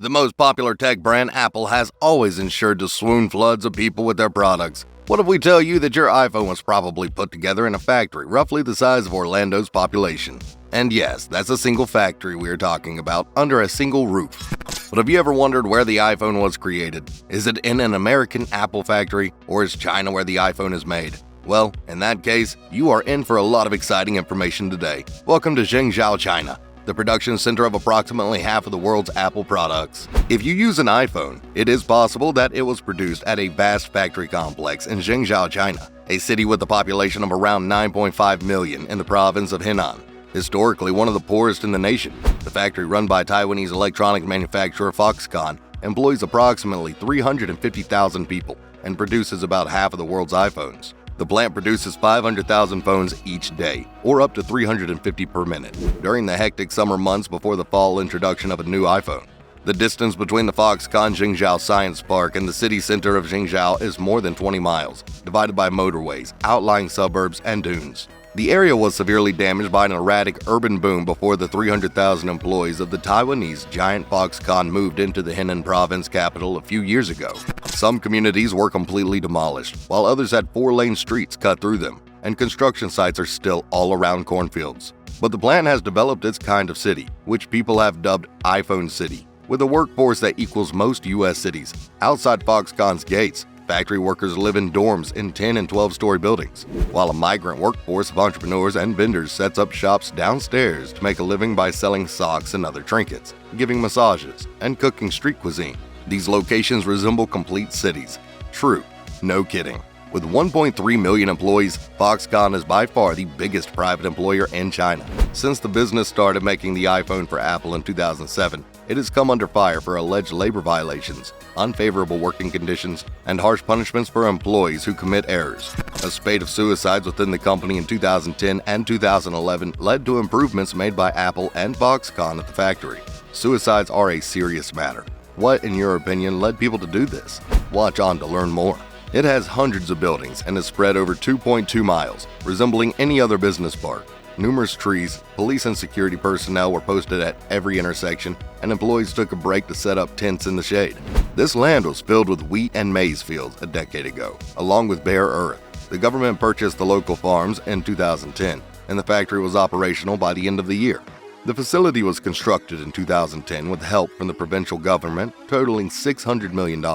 The most popular tech brand, Apple, has always ensured to swoon floods of people with their products. What if we tell you that your iPhone was probably put together in a factory roughly the size of Orlando's population? And yes, that's a single factory we are talking about, under a single roof. But have you ever wondered where the iPhone was created? Is it in an American Apple factory, or is China where the iPhone is made? Well, in that case, you are in for a lot of exciting information today. Welcome to Zhengzhou, China, the production center of approximately half of the world's Apple products. If you use an iPhone, it is possible that it was produced at a vast factory complex in Zhengzhou, China, a city with a population of around 9.5 million in the province of Henan. Historically one of the poorest in the nation, the factory, run by Taiwanese electronic manufacturer Foxconn, employs approximately 350,000 people and produces about half of the world's iPhones. The plant produces 500,000 phones each day, or up to 350 per minute, during the hectic summer months before the fall introduction of a new iPhone. The distance between the Foxconn Zhengzhou Science Park and the city center of Zhengzhou is more than 20 miles, divided by motorways, outlying suburbs, and dunes. The area was severely damaged by an erratic urban boom before the 300,000 employees of the Taiwanese giant Foxconn moved into the Henan province capital a few years ago. Some communities were completely demolished, while others had 4-lane streets cut through them, and construction sites are still all around cornfields. But the plant has developed its kind of city, which people have dubbed iPhone City, with a workforce that equals most U.S. cities. Outside Foxconn's gates, factory workers live in dorms in 10 and 12-story buildings, while a migrant workforce of entrepreneurs and vendors sets up shops downstairs to make a living by selling socks and other trinkets, giving massages, and cooking street cuisine. These locations resemble complete cities. True, no kidding. With 1.3 million employees, Foxconn is by far the biggest private employer in China. Since the business started making the iPhone for Apple in 2007, it has come under fire for alleged labor violations, unfavorable working conditions, and harsh punishments for employees who commit errors. A spate of suicides within the company in 2010 and 2011 led to improvements made by Apple and Foxconn at the factory. Suicides are a serious matter. What, in your opinion, led people to do this? Watch on to learn more. It has hundreds of buildings and is spread over 2.2 miles, resembling any other business park. Numerous trees, police and security personnel were posted at every intersection, and employees took a break to set up tents in the shade. This land was filled with wheat and maize fields a decade ago, along with bare earth. The government purchased the local farms in 2010, and the factory was operational by the end of the year. The facility was constructed in 2010 with help from the provincial government, totaling $600 million.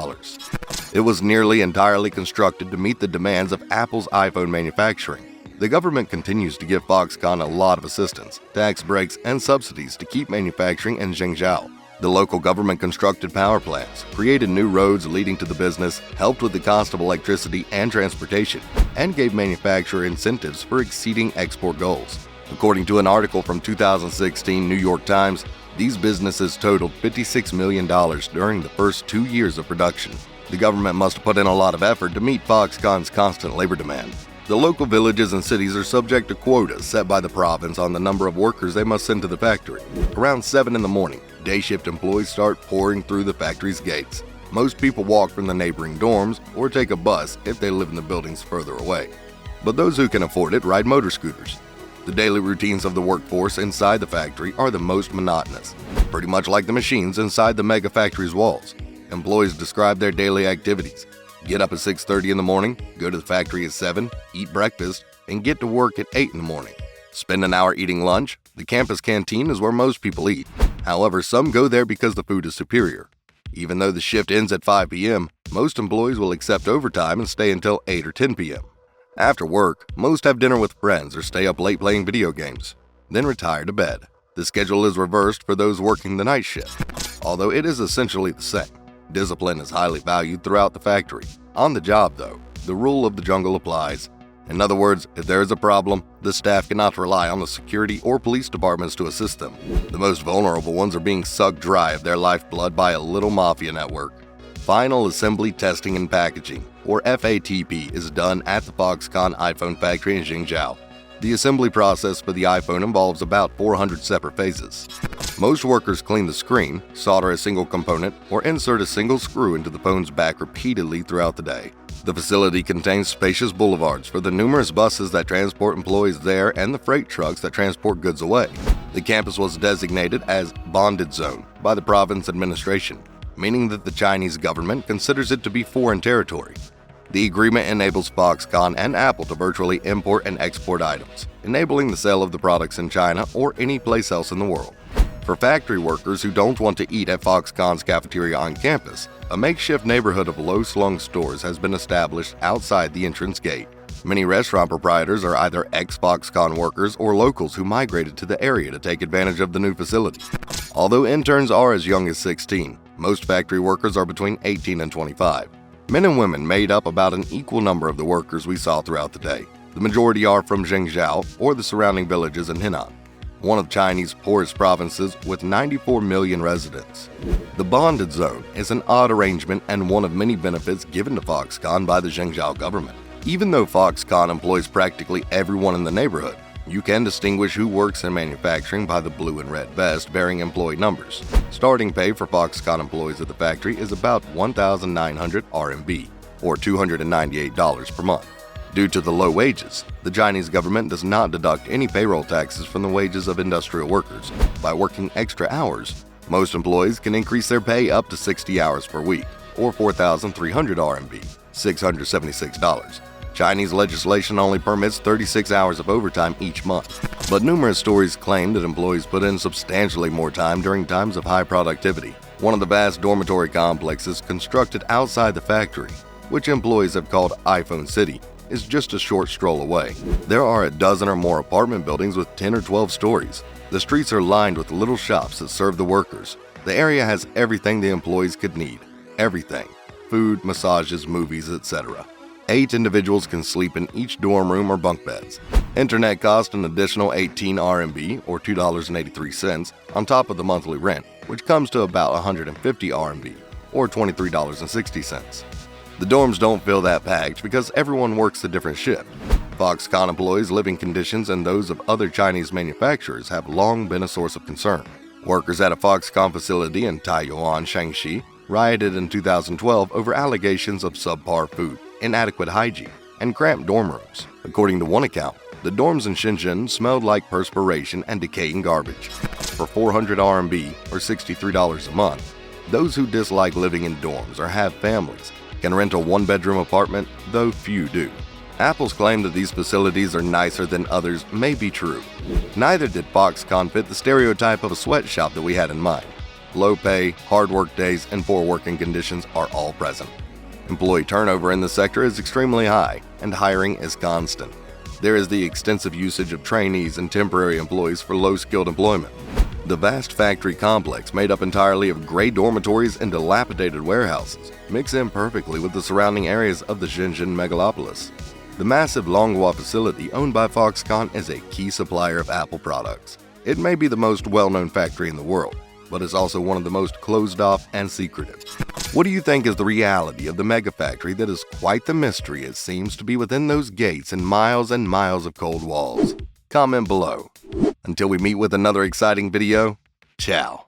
It was nearly entirely constructed to meet the demands of Apple's iPhone manufacturing. The government continues to give Foxconn a lot of assistance, tax breaks, and subsidies to keep manufacturing in Zhengzhou. The local government constructed power plants, created new roads leading to the business, helped with the cost of electricity and transportation, and gave manufacturer incentives for exceeding export goals. According to an article from 2016 New York Times, these businesses totaled $56 million during the first 2 years of production. The government must have put in a lot of effort to meet Foxconn's constant labor demand. The local villages and cities are subject to quotas set by the province on the number of workers they must send to the factory. Around 7 in the morning, day shift employees start pouring through the factory's gates. Most people walk from the neighboring dorms or take a bus if they live in the buildings further away. But those who can afford it ride motor scooters. The daily routines of the workforce inside the factory are the most monotonous, pretty much like the machines inside the mega factory's walls. Employees describe their daily activities. Get up at 6:30 in the morning, go to the factory at 7, eat breakfast, and get to work at 8 in the morning. Spend an hour eating lunch. The campus canteen is where most people eat. However, some go there because the food is superior. Even though the shift ends at 5 p.m., most employees will accept overtime and stay until 8 or 10 p.m. After work, most have dinner with friends or stay up late playing video games, then retire to bed. The schedule is reversed for those working the night shift, although it is essentially the same. Discipline is highly valued throughout the factory. On the job, though, the rule of the jungle applies. In other words, if there is a problem, the staff cannot rely on the security or police departments to assist them. The most vulnerable ones are being sucked dry of their lifeblood by a little mafia network. Final Assembly Testing and Packaging, or FATP, is done at the Foxconn iPhone factory in Zhengzhou. The assembly process for the iPhone involves about 400 separate phases. Most workers clean the screen, solder a single component, or insert a single screw into the phone's back repeatedly throughout the day. The facility contains spacious boulevards for the numerous buses that transport employees there and the freight trucks that transport goods away. The campus was designated as bonded zone by the province administration, meaning that the Chinese government considers it to be foreign territory. The agreement enables Foxconn and Apple to virtually import and export items, enabling the sale of the products in China or any place else in the world. For factory workers who don't want to eat at Foxconn's cafeteria on campus, a makeshift neighborhood of low-slung stores has been established outside the entrance gate. Many restaurant proprietors are either ex-Foxconn workers or locals who migrated to the area to take advantage of the new facility. Although interns are as young as 16, most factory workers are between 18 and 25. Men and women made up about an equal number of the workers we saw throughout the day. The majority are from Zhengzhou or the surrounding villages in Henan, one of China's poorest provinces with 94 million residents. The bonded zone is an odd arrangement and one of many benefits given to Foxconn by the Zhengzhou government. Even though Foxconn employs practically everyone in the neighborhood, you can distinguish who works in manufacturing by the blue and red vest bearing employee numbers. Starting pay for Foxconn employees at the factory is about 1,900 RMB, or $298 per month. Due to the low wages, the Chinese government does not deduct any payroll taxes from the wages of industrial workers. By working extra hours, most employees can increase their pay up to 60 hours per week, or 4,300 RMB, $676. Chinese legislation only permits 36 hours of overtime each month, but numerous stories claim that employees put in substantially more time during times of high productivity. One of the vast dormitory complexes constructed outside the factory, which employees have called iPhone City, is just a short stroll away. There are a dozen or more apartment buildings with 10 or 12 stories. The streets are lined with little shops that serve the workers. The area has everything the employees could need. Everything. Food, massages, movies, etc. 8 individuals can sleep in each dorm room or bunk beds. Internet costs an additional 18 RMB, or $2.83, on top of the monthly rent, which comes to about 150 RMB, or $23.60. The dorms don't feel that packed because everyone works a different shift. Foxconn employees' living conditions and those of other Chinese manufacturers have long been a source of concern. Workers at a Foxconn facility in Taiyuan, Shaanxi, rioted in 2012 over allegations of subpar food, inadequate hygiene, and cramped dorm rooms. According to one account, the dorms in Shenzhen smelled like perspiration and decaying garbage. For 400 RMB, or $63 a month, those who dislike living in dorms or have families can rent a one-bedroom apartment, though few do. Apple's claim that these facilities are nicer than others may be true. Neither did Foxconn fit the stereotype of a sweatshop that we had in mind. Low pay, hard work days, and poor working conditions are all present. Employee turnover in the sector is extremely high, and hiring is constant. There is the extensive usage of trainees and temporary employees for low-skilled employment. The vast factory complex, made up entirely of gray dormitories and dilapidated warehouses, mix in perfectly with the surrounding areas of the Shenzhen megalopolis. The massive Longhua facility owned by Foxconn is a key supplier of Apple products. It may be the most well-known factory in the world, but is also one of the most closed off and secretive. What do you think is the reality of the mega factory that is quite the mystery it seems to be within those gates and miles of cold walls? Comment below. Until we meet with another exciting video, ciao.